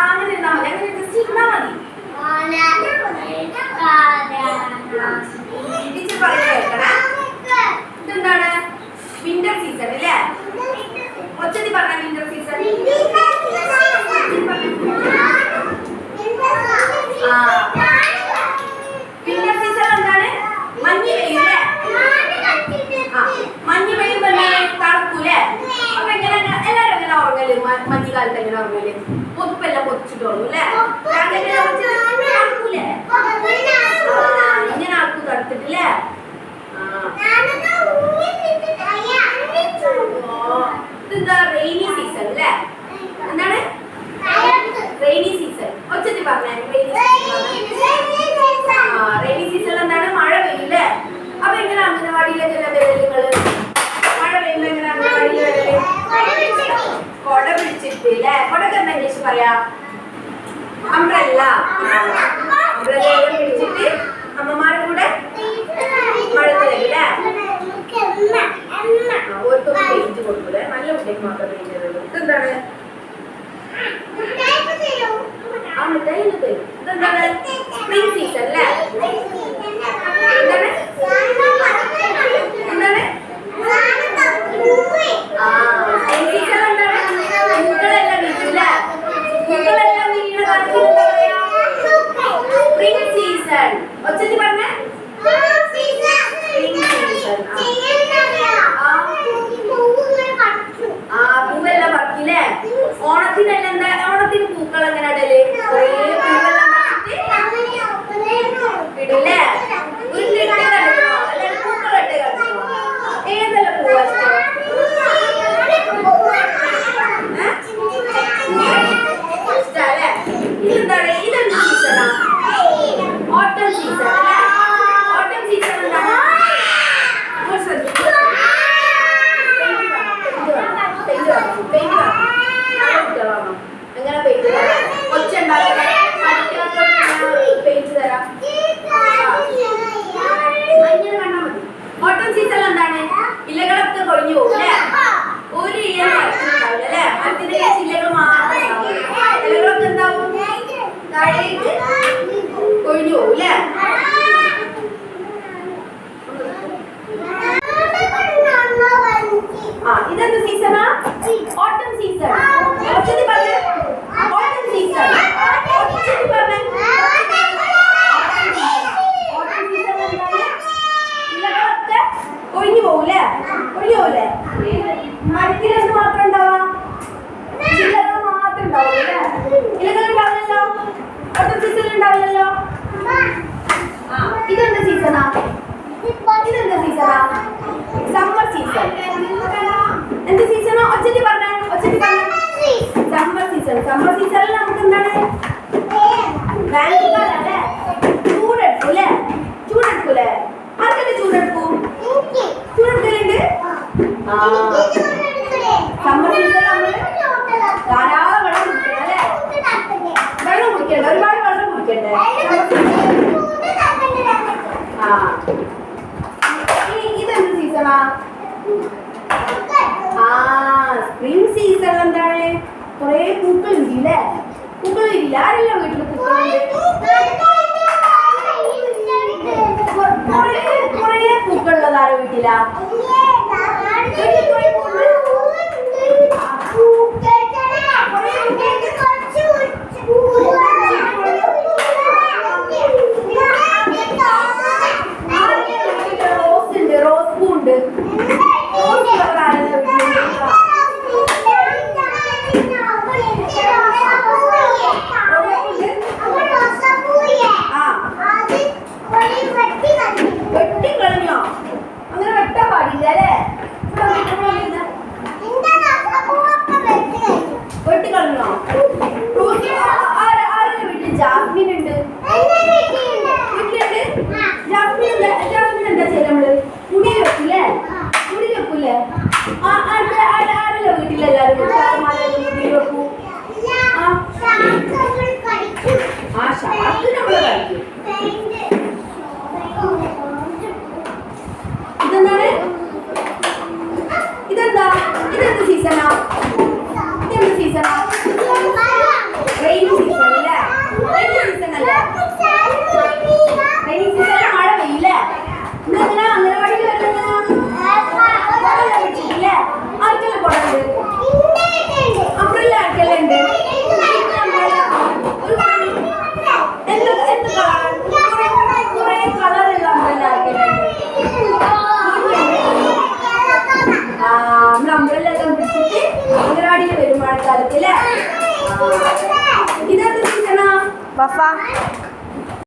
അങ്ങനെ ഇരുന്നാ മതി. അങ്ങനെ ജസ്റ്റ് ഇരുന്നാ മതി. ടീച്ചർ പറഞ്ഞു കേൾക്കണേ. ഇതെന്താണ്? വിന്റർ സീസൺ അല്ലേ? ഒച്ചതി പറഞ്ഞ വിന്റർ സീസൺ. വിന്റർ സീസൺ എന്താണ്? മഞ്ഞ് പെയ്യും അല്ലേ? മഞ്ഞ് പെയ്യുമ്പോ തണുക്കൂലേ? അപ്പൊ എങ്ങനെ എല്ലാരും എങ്ങനെ ഉറങ്ങല്? മഞ്ഞുകാലത്ത് എങ്ങനെ ഉറങ്ങല്? പൊതുപ്പെല്ലാം പൊതിച്ചിട്ട് ഉറങ്ങും അല്ലേ? തണുക്കൂലേ? ഇങ്ങനെ ആൾക്കു തണുത്തിട്ടില്ലേ? ഇതെന്താ? റെയിനി സീസൺ അല്ലേ? എന്താണ് റെയിനി സീസൺ? ഒച്ചത്തി പറഞ്ഞേ. റെയിനി സീസൺ എന്താണ്? മഴ പെയ്യൂല്ലേ? അപ്പൊ എങ്ങനെ അംഗനവാടിയിലേക്ക് എല്ലാം വരല് നിങ്ങള്? മഴ പെയ്യുമ്പോ എങ്ങനെ അംഗനവാടിയിൽ വരല്? കൊട പിടിച്ചിട്ട് അല്ലേ? കൊടക്ക് എന്താ ഇംഗ്ലീഷ് പറയാ? അംബ്രല്ല. അംബ്രല്ല പിടിച്ചിട്ട് അമ്മമാരുടെ കൂടെ മഴത്ത് വരും അല്ലേ? ഓർക്കൊന്നും പെയിന്റ് കൊടുക്കൂലേ? നല്ല കുട്ടിക്ക് മാത്രം പെയിന്റ് തരുള്ളൂ. ഇതെന്താണ്? ആ മിഠായി തരും. ഇതെന്താണ്? സ്പ്രിംഗ് സീസൺ അല്ലേ? എന്താണ്? എന്താണ്? സ്പ്രിംഗ് സീസൺ എന്താണ്? പൂക്കളെല്ലാം വീഴൂല്ലേ? പൂക്കളെല്ലാം വീഴുന്ന കാലത്ത് എന്താ പറയാ? Spring season. ഒച്ചത്തി പറഞ്ഞേ. പൂവെല്ലാം പറിക്കില്ലേ? ഓണത്തിനെല്ലാം എന്താ? ഓണത്തിന് പൂക്കൾ എങ്ങനെ ഇടല്? കുറേ പൂവെല്ലാം ഇടില്ലേ? വീട്ടിലിട്ട് കിടക്കണോ? അല്ലെങ്കിൽ പൂക്കളിട്ട് കിടക്കണോ? ഏതെല്ലാം പൂവാ ഇഷ്ടം? ഇഷ്ടല്ലേ? ഇതെന്താണ്? ഇതെന്ത് സീസണാ? ഓട്ടം സീസൺ അല്ലേ? ഓട്ടം സീസൺ എന്താണ്? എങ്ങനെ പെയിന്റ് ഒച്ച ഉണ്ടാക്കുക? പെയിന്റ് തരാം. അങ്ങനെ കണ്ടാൽ മതി. ഓട്ടം സീസൺ എന്താണ്? ഇലകളൊക്കെ കൊഴിഞ്ഞു പോകും അല്ലേ? ഒരു ഇല ഉണ്ടാവില്ല അല്ലേ? മരത്തിന്റെ ഇലകൾ മാത്രം ഇലകളൊക്കെ എന്താവും? താഴേക്ക് കൊഴിഞ്ഞു പോകും അല്ലേ? ഇതെന്ത് സീസണാ? ഓട്ടം സീസൺ. ഒച്ചതി പറഞ്ഞേ. ഓട്ടം സീസൺ. ഒച്ചതി പറഞ്ഞേ. ഓട്ടം സീസൺ എന്താണ്? ഇലകളൊക്കെ കൊഴിഞ്ഞു പോകൂലേ? കൊഴിഞ്ഞു പോകൂലേ? മരത്തിലെന്ത് മാത്രം ഉണ്ടാവാം? ഇലകൾ മാത്രം ഉണ്ടാവില്ലേ? ഇലകൾ ഉണ്ടാവില്ലല്ലോ? ഓട്ടം സീസൺ ഉണ്ടാവില്ലല്ലോ? ഇതെന്ത് സീസണാ? ഇതെന്ത് സീസണാ? Summer season. എന്ത് സീസണോ? ഒച്ചത്തി പറഞ്ഞേ. ഒച്ചത്തി പറഞ്ഞേ. Summer season. സമ്മർ സീസണിൽ നമുക്ക് എന്താണ്? വേനൽക്കാലല്ലേ? ചൂടെടുക്കൂലേ? ചൂടെടുക്കൂലേ? ആർക്കൊക്കെ ചൂടെടുക്കൂ? ചൂടെടുക്കലുണ്ട്. സമ്മർ സീസണിൽ നമ്മള് ധാരാളം വെള്ളം കുടിക്കണം അല്ലേ? വെള്ളം കുടിക്കണ്ട, ഒരുപാട് വെള്ളം കുടിക്കണ്ടേ? ഇതെന്ത് സീസണാ? സ്പ്രിംഗ് സീസൺ എന്താണ്? കൊറേ പൂക്കൾ ഇല്ലേ? പൂക്കൾ ഇല്ല? ആരെല്ലാം വീട്ടിൽ പൂക്കളുണ്ട്? കൊറേ പൂക്കളുള്ളത് ആരോ വീട്ടിലാ? റോസ് ഉണ്ട്, റോസ് പൂ ഉണ്ട്. വെട്ടിക്കളഞ്ഞോ? അങ്ങനെ വെട്ടാൻ പാടില്ല അല്ലേ? ഇതെന്ത് സീസണാ? വഫ